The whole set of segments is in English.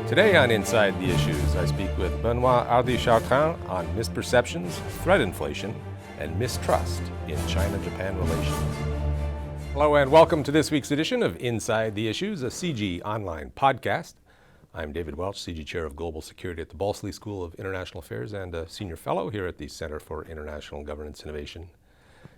Today on Inside the Issues, I speak with Benoit Hardy-Chartrand on misperceptions, threat inflation, and mistrust in China-Japan relations. Hello and welcome to this week's edition of Inside the Issues, a CIGI online podcast. I'm David Welch, CIGI Chair of Global Security at the Balsley School of International Affairs and a Senior Fellow here at the Center for International Governance Innovation.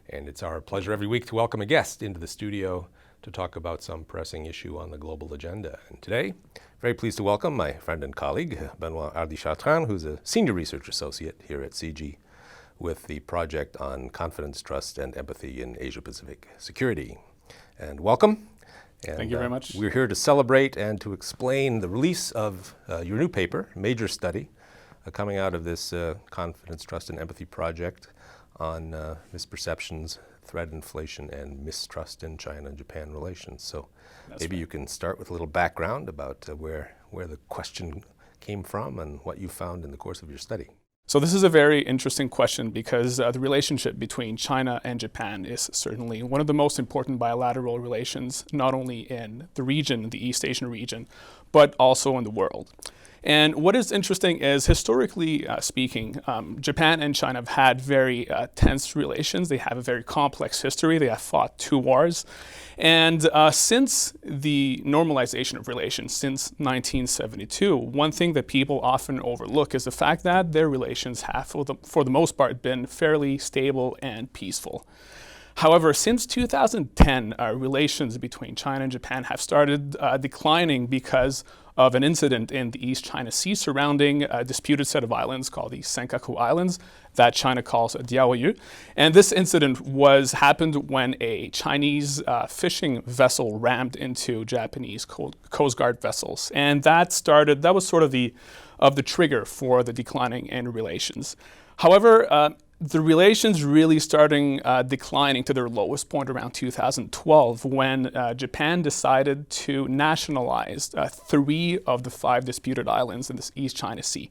And it's our pleasure every week to welcome a guest into the studio to talk about some pressing issue on the global agenda. And today, very pleased to welcome my friend and colleague, Benoit Hardy-Chartrand, who's a Senior Research Associate here at CIGI with the project on confidence, trust, and empathy in Asia-Pacific security. And welcome. And, thank you very much. We're here to celebrate and to explain the release of your new paper, major study, coming out of this confidence, trust, and empathy project on misperceptions, threat inflation, and mistrust in China-Japan relations. So maybe you can start with a little background about where the question came from and what you found in the course of your study. So this is a very interesting question because the relationship between China and Japan is certainly one of the most important bilateral relations, not only in the region, the East Asian region, but also in the world. And what is interesting is, historically speaking, Japan and China have had very tense relations. They have a very complex history. They have fought 2 wars. And since the normalization of relations, since 1972, one thing that people often overlook is the fact that their relations have, for the most part, been fairly stable and peaceful. However, since 2010, relations between China and Japan have started declining because of an incident in the East China Sea surrounding a disputed set of islands called the Senkaku Islands that China calls Diaoyu. And this incident happened when a Chinese fishing vessel rammed into Japanese Coast Guard vessels. And that was sort of the trigger for the declining in relations. However, the relations really starting declining to their lowest point around 2012 when Japan decided to nationalize 3 of the 5 disputed islands in the East China Sea.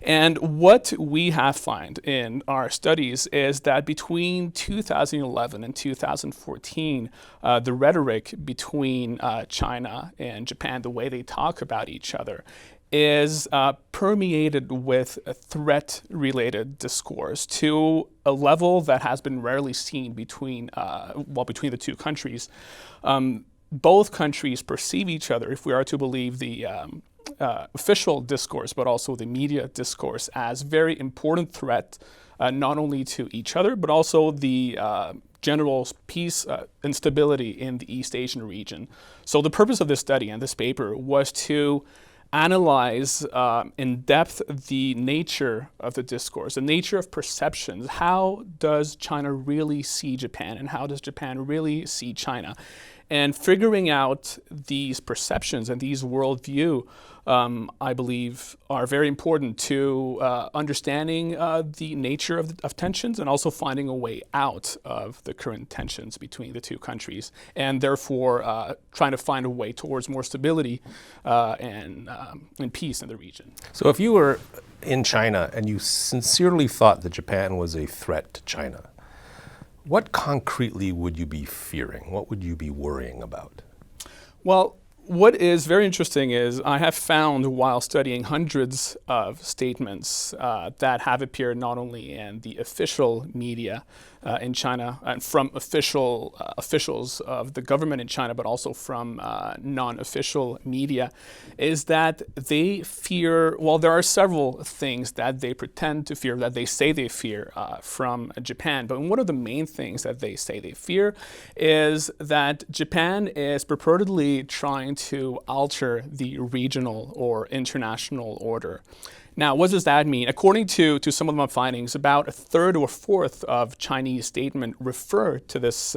And what we have found in our studies is that between 2011 and 2014, the rhetoric between China and Japan, the way they talk about each other, is permeated with a threat-related discourse to a level that has been rarely seen between the 2 countries. Both countries perceive each other, if we are to believe the official discourse, but also the media discourse, as very important threat, not only to each other, but also the general peace and stability in the East Asian region. So the purpose of this study and this paper was to analyze in depth the nature of the discourse, the nature of perceptions. How does China really see Japan, and how does Japan really see China? And figuring out these perceptions and these worldview, I believe, are very important to understanding the nature of tensions and also finding a way out of the current tensions between the 2 countries, and therefore trying to find a way towards more stability and peace in the region. So if you were in China and you sincerely thought that Japan was a threat to China, what concretely would you be fearing? What would you be worrying about? Well, what is very interesting is I have found, while studying hundreds of statements that have appeared not only in the official media in China and from officials of the government in China, but also from non-official media, is that they fear, well, there are several things that they pretend to fear, that they say they fear from Japan. But one of the main things that they say they fear is that Japan is purportedly trying to alter the regional or international order. Now, what does that mean? According to some of my findings, about 1/3 or 1/4 of Chinese statements refer to this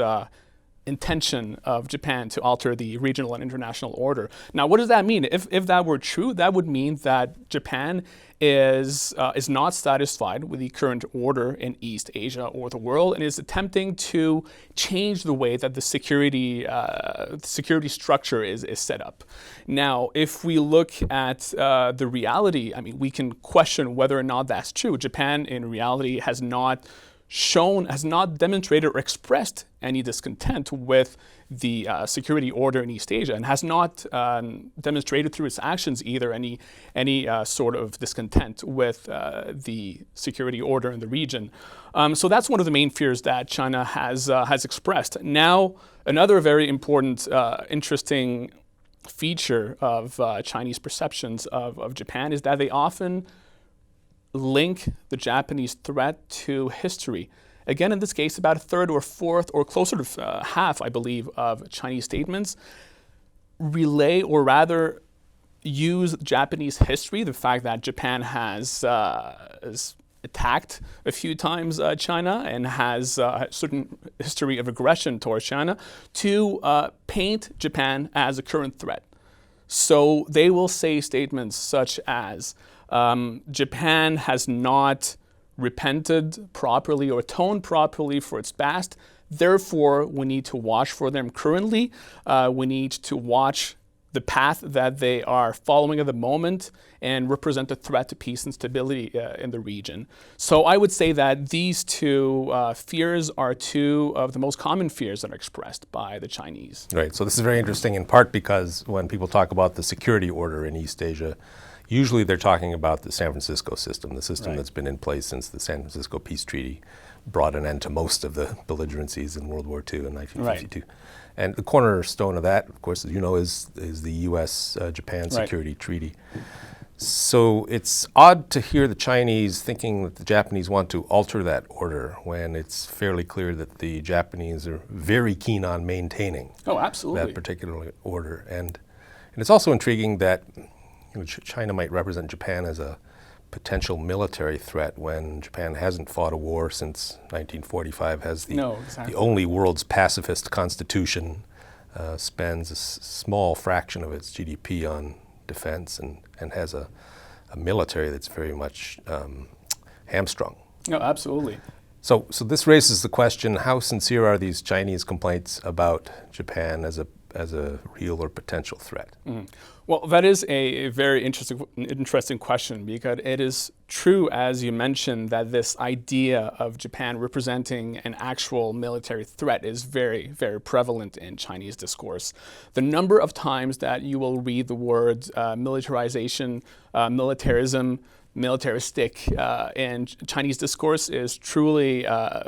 intention of Japan to alter the regional and international order. Now, what does that mean? If that were true, that would mean that Japan is not satisfied with the current order in East Asia or the world and is attempting to change the way that the security structure is set up. Now, if we look at the reality, I mean, we can question whether or not that's true. Japan, in reality, has not demonstrated or expressed any discontent with the security order in East Asia, and has not demonstrated through its actions either any sort of discontent with the security order in the region. So that's one of the main fears that China has expressed. Now, another very important, interesting feature of Chinese perceptions of Japan is that they often link the Japanese threat to history. Again, in this case, about a third or fourth or closer to half, I believe, of Chinese statements relay, or rather use Japanese history, the fact that Japan has attacked a few times China and has a certain history of aggression towards China, to paint Japan as a current threat. So they will say statements such as, Japan has not repented properly or atoned properly for its past, therefore we need to watch for them currently. We need to watch the path that they are following at the moment and represent a threat to peace and stability in the region. So I would say that these two fears are two of the most common fears that are expressed by the Chinese. Right, so this is very interesting in part because when people talk about the security order in East Asia, usually they're talking about the San Francisco system, the system that's been in place since the San Francisco Peace Treaty brought an end to most of the belligerencies in World War II in 1952. Right. And the cornerstone of that, of course, as you know, is the U.S.-Japan Security Treaty. So it's odd to hear the Chinese thinking that the Japanese want to alter that order when it's fairly clear that the Japanese are very keen on maintaining that particular order. And it's also intriguing that China might represent Japan as a potential military threat when Japan hasn't fought a war since 1945, has the only world's pacifist constitution, spends a small fraction of its GDP on defense, and has a military that's very much hamstrung. No, absolutely. So this raises the question, how sincere are these Chinese complaints about Japan as a real or potential threat? Mm-hmm. Well, that is a very interesting question, because it is true, as you mentioned, that this idea of Japan representing an actual military threat is very, very prevalent in Chinese discourse. The number of times that you will read the words militarization, militarism, militaristic in Chinese discourse is truly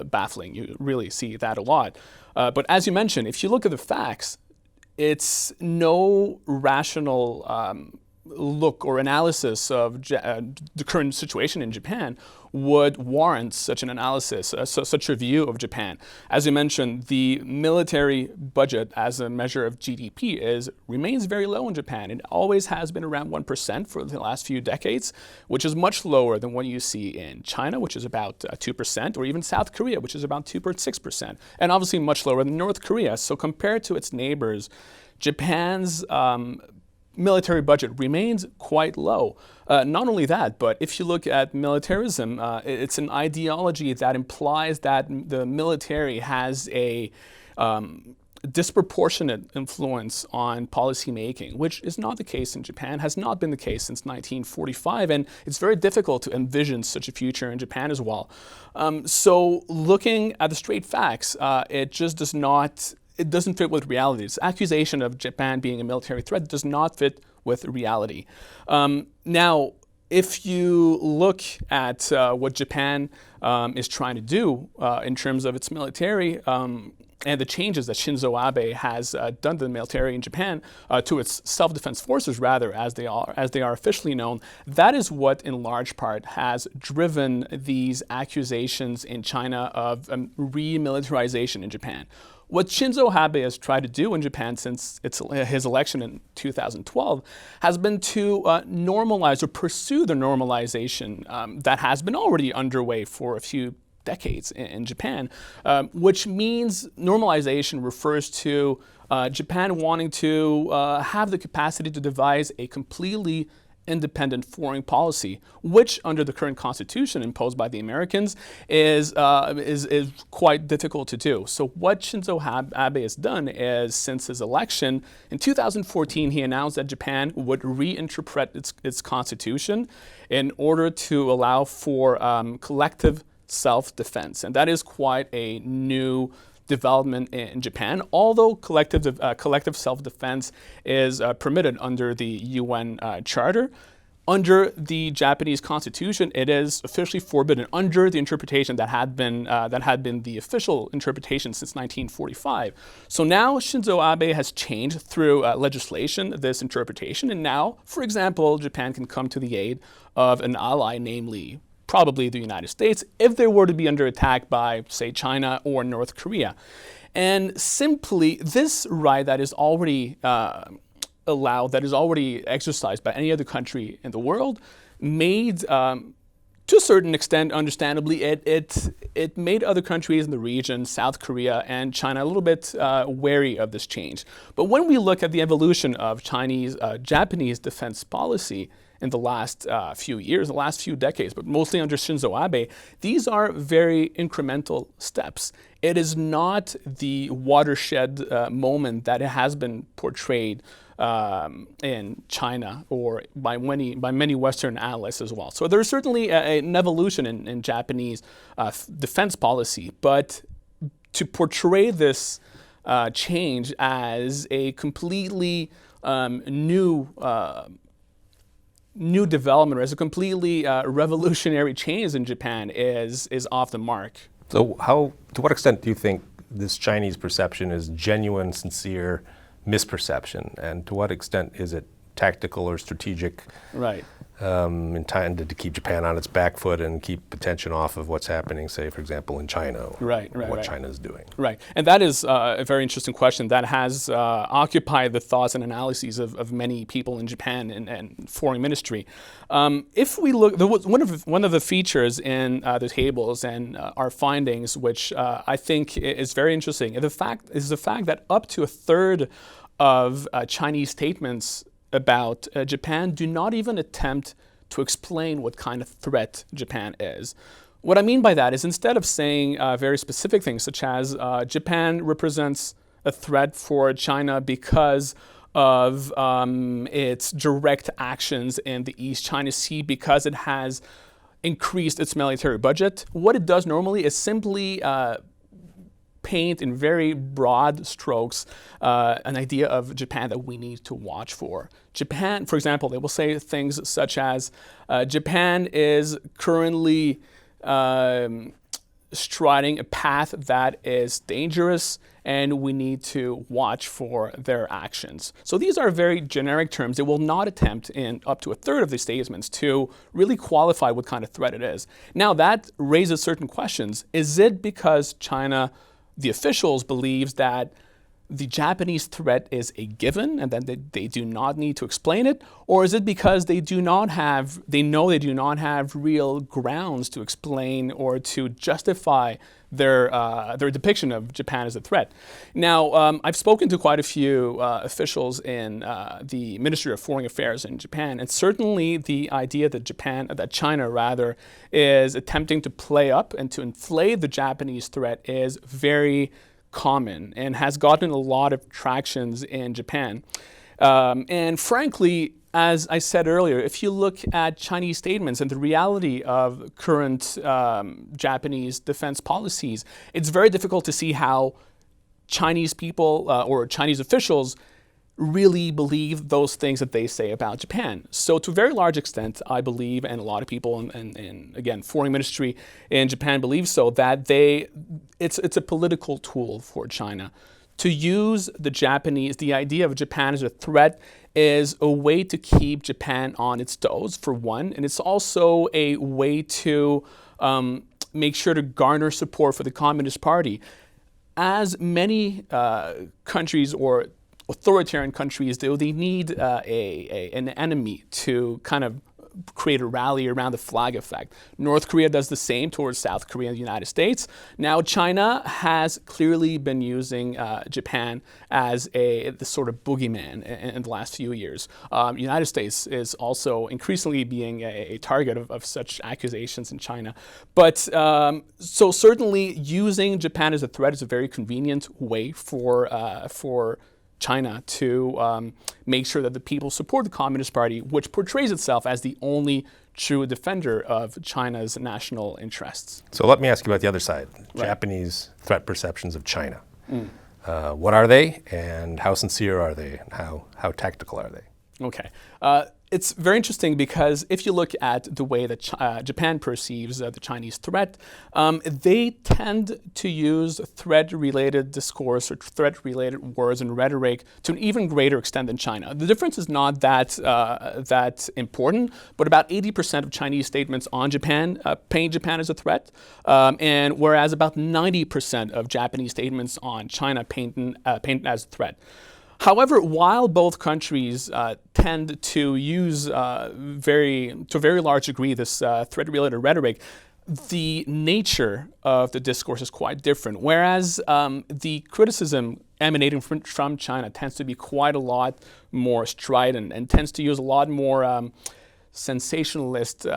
baffling. You really see that a lot. But as you mentioned, if you look at the facts, it's no rational look or analysis of the current situation in Japan would warrant such an analysis, such a view of Japan. As you mentioned, the military budget as a measure of GDP remains very low in Japan. It always has been around 1% for the last few decades, which is much lower than what you see in China, which is about 2%, or even South Korea, which is about 2.6%, and obviously much lower than North Korea. So compared to its neighbors, Japan's military budget remains quite low. Not only that, but if you look at militarism, it's an ideology that implies that the military has a disproportionate influence on policy making, which is not the case in Japan, has not been the case since 1945, and it's very difficult to envision such a future in Japan as well. So looking at the straight facts, it just doesn't fit with reality. This accusation of Japan being a military threat does not fit with reality. Now, if you look at what Japan is trying to do in terms of its military, and the changes that Shinzo Abe has done to the military in Japan, to its self-defense forces rather, as they are officially known, that is what in large part has driven these accusations in China of remilitarization in Japan. What Shinzo Abe has tried to do in Japan since his election in 2012 has been to normalize or pursue the normalization that has been already underway for a few decades in Japan, which means normalization refers to Japan wanting to have the capacity to devise a completely independent foreign policy, which under the current constitution imposed by the Americans is quite difficult to do. So what Shinzo Abe has done is, since his election in 2014, he announced that Japan would reinterpret its constitution in order to allow for collective self-defense. And that is quite a new development in Japan. Although collective self-defense is permitted under the UN Charter, under the Japanese Constitution, it is officially forbidden under the interpretation that had been the official interpretation since 1945. So now Shinzo Abe has changed through legislation this interpretation, and now, for example, Japan can come to the aid of an ally, namely probably the United States, if they were to be under attack by, say, China or North Korea. And simply, this right that is already allowed, that is already exercised by any other country in the world, made, to a certain extent, understandably, it made other countries in the region, South Korea and China, a little bit wary of this change. But when we look at the evolution of Japanese defense policy in the last few years, the last few decades, but mostly under Shinzo Abe, these are very incremental steps. It is not the watershed moment that it has been portrayed in China or by many Western analysts as well. So there's certainly an evolution in Japanese defense policy, but to portray this change as a completely new development, or as a completely revolutionary change in Japan is off the mark. So to what extent do you think this Chinese perception is genuine, sincere misperception, and to what extent is it tactical or strategic, right, intended to keep Japan on its back foot and keep attention off of what's happening, say, for example, in China, or what China is doing? Right, and that is a very interesting question that has occupied the thoughts and analyses of many people in Japan and foreign ministry. If we look, one of the features in the tables and our findings, which I think is very interesting, is the fact that up to a third of Chinese statements about Japan do not even attempt to explain what kind of threat Japan is. What I mean by that is, instead of saying very specific things such as Japan represents a threat for China because of its direct actions in the East China Sea, because it has increased its military budget, what it does normally is simply paint in very broad strokes an idea of Japan that we need to watch for. Japan, for example, they will say things such as Japan is currently striding a path that is dangerous and we need to watch for their actions. So these are very generic terms. They will not attempt in up to a third of these statements to really qualify what kind of threat it is. Now that raises certain questions. Is it because China, the officials, believes that the Japanese threat is a given and that they do not need to explain it? Or is it because they know they do not have real grounds to explain or to justify their depiction of Japan as a threat? Now, I've spoken to quite a few officials in the Ministry of Foreign Affairs in Japan, and certainly the idea that China is attempting to play up and to inflate the Japanese threat is very common and has gotten a lot of tractions in Japan. And frankly, as I said earlier, if you look at Chinese statements and the reality of current Japanese defense policies, it's very difficult to see how Chinese people or Chinese officials really believe those things that they say about Japan. So to a very large extent, I believe, and a lot of people in again, foreign ministry in Japan believe so, that it's a political tool for China. To use the idea of Japan as a threat is a way to keep Japan on its toes, for one, and it's also a way to make sure to garner support for the Communist Party. As many countries or authoritarian countries do, they need an enemy to kind of create a rally around the flag effect. North Korea does the same towards South Korea and the United States. Now China has clearly been using Japan as the sort of boogeyman in the last few years. United States is also increasingly being a target of such accusations in China. But so certainly using Japan as a threat is a very convenient way for China to make sure that the people support the Communist Party, which portrays itself as the only true defender of China's national interests. So let me ask you about the other side, Japanese threat perceptions of China. What are they, and how sincere are they, and how tactical are they? Okay. It's very interesting because if you look at the way that Japan perceives the Chinese threat, they tend to use threat-related discourse or threat-related words and rhetoric to an even greater extent than China. The difference is not that important, but about 80% of Chinese statements on Japan paint Japan as a threat, and whereas about 90% of Japanese statements on China paint it as a threat. However, while both countries tend to use to a very large degree this threat-related rhetoric, the nature of the discourse is quite different. Whereas the criticism emanating from China tends to be quite a lot more strident and tends to use a lot more sensationalist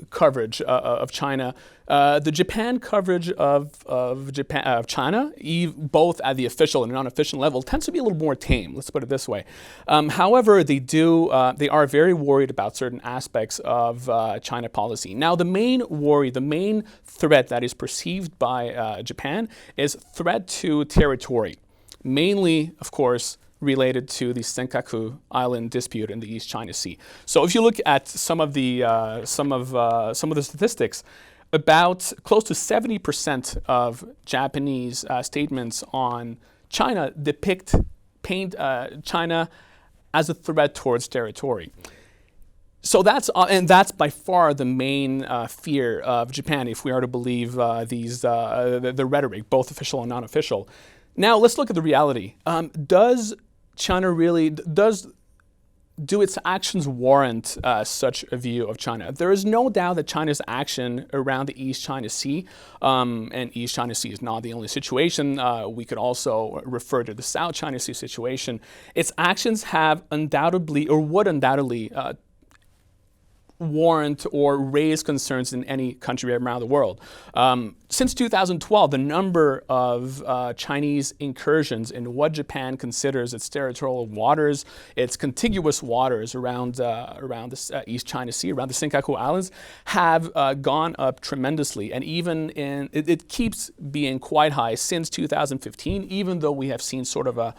coverage of China. The Japan coverage of China, both at the official and non-official level, tends to be a little more tame. Let's put it this way. However, they are very worried about certain aspects of China policy. Now, the main worry, the main threat that is perceived by Japan is threat to territory, mainly, of course, related to the Senkaku Island dispute in the East China Sea. So if you look at some of the statistics, about close to 70% of Japanese statements on China paint China as a threat towards territory. So that's by far the main fear of Japan, if we are to believe the rhetoric, both official and non-official. Now let's look at the reality. Does China really, do its actions warrant such a view of China? There is no doubt that China's action around the East China Sea, and East China Sea is not the only situation. We could also refer to the South China Sea situation. Its actions have undoubtedly, or would undoubtedly, warrant or raise concerns in any country around the world. Since 2012, the number of Chinese incursions in what Japan considers its territorial waters, its contiguous waters around the East China Sea, around the Senkaku Islands, have gone up tremendously. And even it keeps being quite high since 2015, even though we have seen sort of a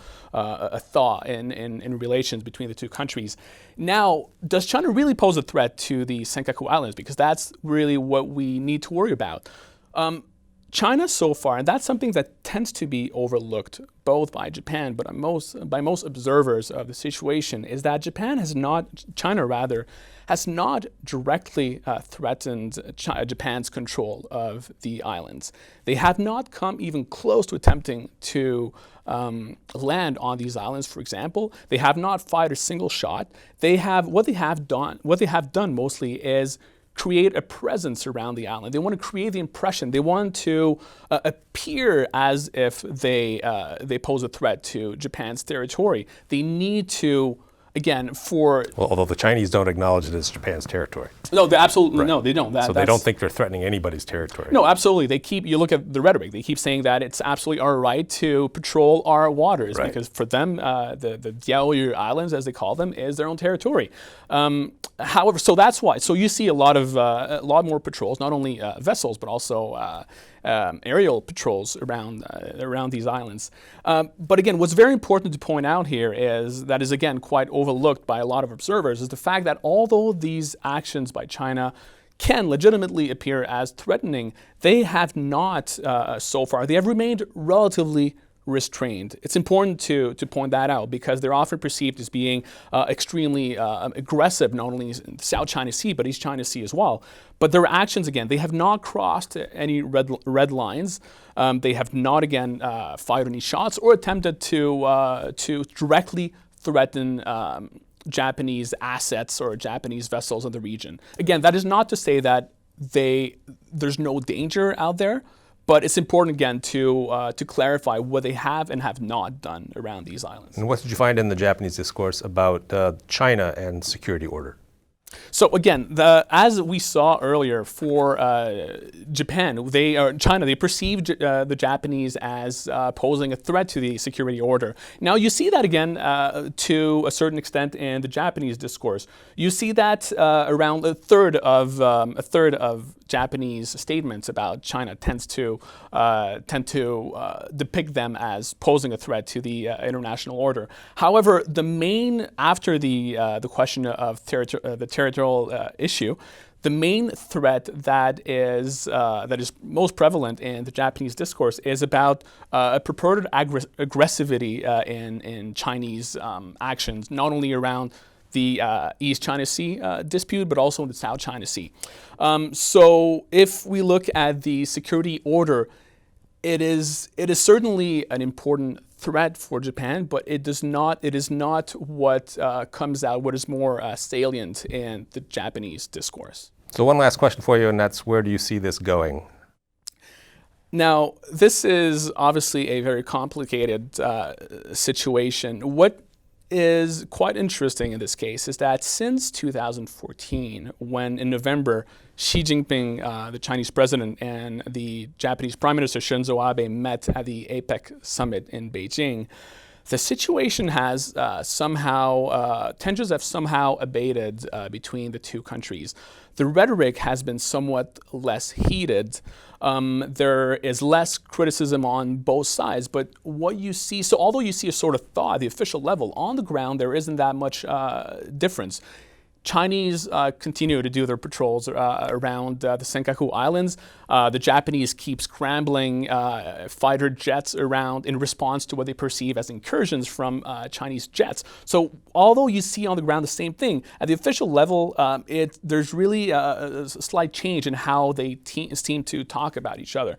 thaw in relations between the two countries. Now, does China really pose a threat to the Senkaku Islands? Because that's really what we need to worry about. China so far, and that's something that tends to be overlooked both by Japan, but by most observers of the situation, is that China has not directly threatened Japan's control of the islands. They have not come even close to attempting to land on these islands, for example. They have not fired a single shot. What they have done mostly is create a presence around the island. They want to create the impression. They want to appear as if they pose a threat to Japan's territory. They need to, again, although the Chinese don't acknowledge it as Japan's territory. No, they absolutely no, they don't. So they don't think they're threatening anybody's territory. No, absolutely. You look at the rhetoric. They keep saying that it's absolutely our right to patrol our waters, because for them, the Diaoyu Islands, as they call them, is their own territory. However, so that's why. So you see a lot more patrols, not only vessels, but also aerial patrols around these islands. But again, what's very important to point out here is again quite overlooked by a lot of observers, is the fact that although these actions by China can legitimately appear as threatening, they have not so far. They have remained relatively restrained. It's important to point that out because they're often perceived as being extremely aggressive, not only in the South China Sea, but East China Sea as well. But their actions, again, they have not crossed any red lines. They have not, again, fired any shots or attempted to directly threaten Japanese assets or Japanese vessels in the region. Again, that is not to say that there's no danger out there, but it's important, again, to clarify what they have and have not done around these islands. And what did you find in the Japanese discourse about China and security order? So again, as we saw earlier, for Japan, China, they perceived the Japanese as posing a threat to the security order. Now you see that again to a certain extent in the Japanese discourse. You see that around a third of Japanese statements about China tend to depict them as posing a threat to the international order. However, after the question of the territorial issue, the main threat that is most prevalent in the Japanese discourse is about a purported aggressivity in Chinese actions, not only around the East China Sea dispute, but also in the South China Sea. So if we look at the security order, it is certainly an important threat for Japan, but it is not what comes out, what is more salient in the Japanese discourse. So one last question for you, and that's, where do you see this going? Now, this is obviously a very complicated situation. What is quite interesting in this case is that since 2014, when in November Xi Jinping, the Chinese president, and the Japanese Prime Minister Shinzo Abe met at the APEC summit in Beijing, the situation has tensions have somehow abated between the two countries. The rhetoric has been somewhat less heated. There is less criticism on both sides, but what you see, so although you see a sort of thaw at the official level, on the ground there isn't that much difference. Chinese continue to do their patrols around the Senkaku Islands. The Japanese keep scrambling fighter jets around in response to what they perceive as incursions from Chinese jets. So although you see on the ground the same thing, at the official level, there's really a slight change in how they seem to talk about each other.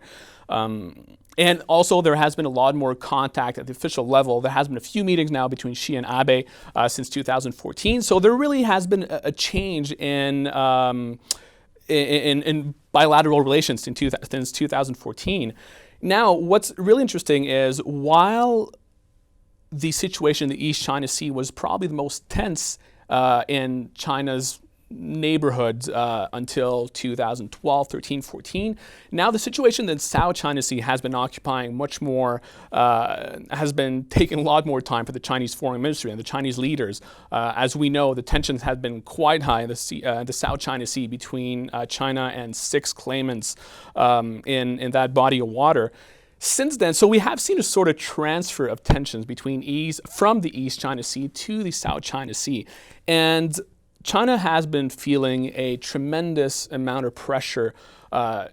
And also, there has been a lot more contact at the official level. There has been a few meetings now between Xi and Abe since 2014. So there really has been a change in bilateral relations since 2014. Now, what's really interesting is, while the situation in the East China Sea was probably the most tense in China's neighborhoods until 2012, 13, 14. Now the situation in South China Sea has been occupying much more, has been taking a lot more time for the Chinese Foreign Ministry and the Chinese leaders. As we know, the tensions have been quite high in the South China Sea between China and 6 claimants in that body of water. Since then, so we have seen a sort of transfer of tensions from the East China Sea to the South China Sea. And China has been feeling a tremendous amount of pressure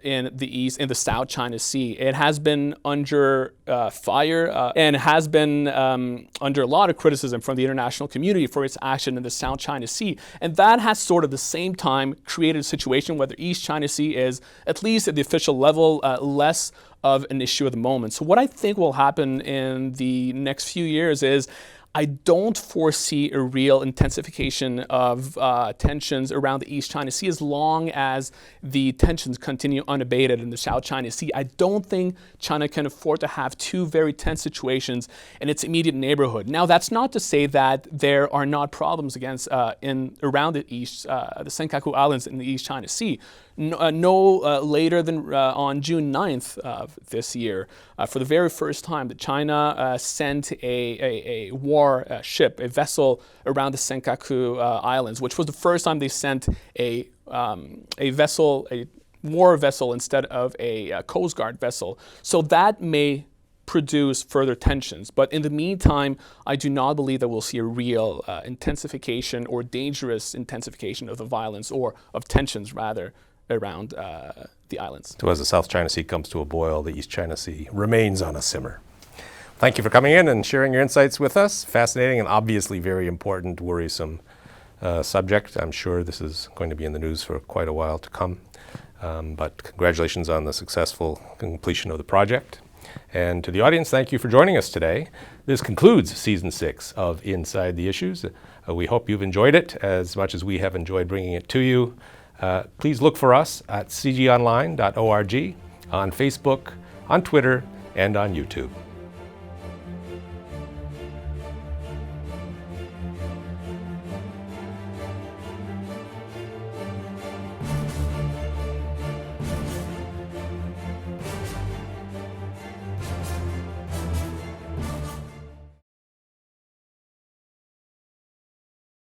in the South China Sea. It has been under fire and has been under a lot of criticism from the international community for its action in the South China Sea. And that has sort of, at the same time, created a situation where the East China Sea is, at least at the official level, less of an issue at the moment. So what I think will happen in the next few years is, I don't foresee a real intensification of tensions around the East China Sea as long as the tensions continue unabated in the South China Sea. I don't think China can afford to have 2 very tense situations in its immediate neighborhood. Now, that's not to say that there are not problems around the Senkaku Islands in the East China Sea. No later than on June 9th of this year, for the very first time, that China sent a war ship, a vessel around the Senkaku Islands, which was the first time they sent a war vessel instead of a Coast Guard vessel. So that may produce further tensions. But in the meantime, I do not believe that we'll see a real intensification or dangerous intensification of the violence, or of tensions rather, around the islands. So as the South China Sea comes to a boil, the East China Sea remains on a simmer. Thank you for coming in and sharing your insights with us. Fascinating and obviously very important, worrisome subject. I'm sure this is going to be in the news for quite a while to come. But congratulations on the successful completion of the project. And to the audience, thank you for joining us today. This concludes Season 6 of Inside the Issues. We hope you've enjoyed it as much as we have enjoyed bringing it to you. Please look for us at cgonline.org, on Facebook, on Twitter, and on YouTube.